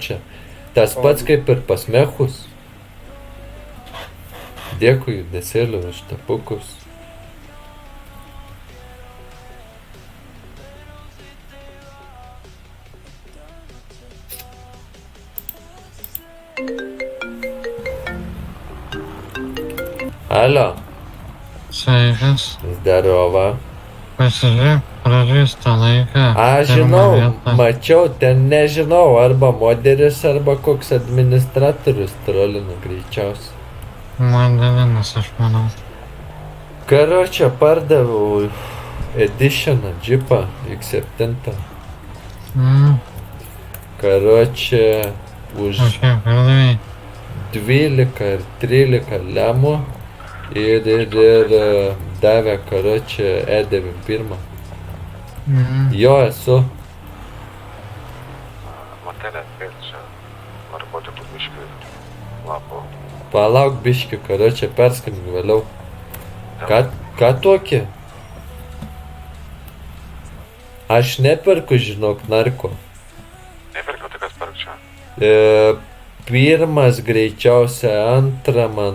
čia. Tas pats kaip ir pas mechus. Dėkui, Desėliu, už tapukus. Alio, Sveikas, zdarova. pasižiūrėk, prarastą laiką. Aš žinau, mačiau, ten nežinau, arba modelis, arba koks administratorius trolina greičiausiai. Mandelinas, aš manau. Karočią pardaviau editioną, džipą, X7. Karočią už O kiek pardavai? 12 ir 13 lemų ir davė karočią E91. Jo esu. Matelė, tai čia narkotikų biškių lapo. Palauk biškį, karočią perskambink vėliau. Ką tokį? Aš neperku, žinok, narko. Neperku, tai kas perk čia? Pirmas greičiausia, antra man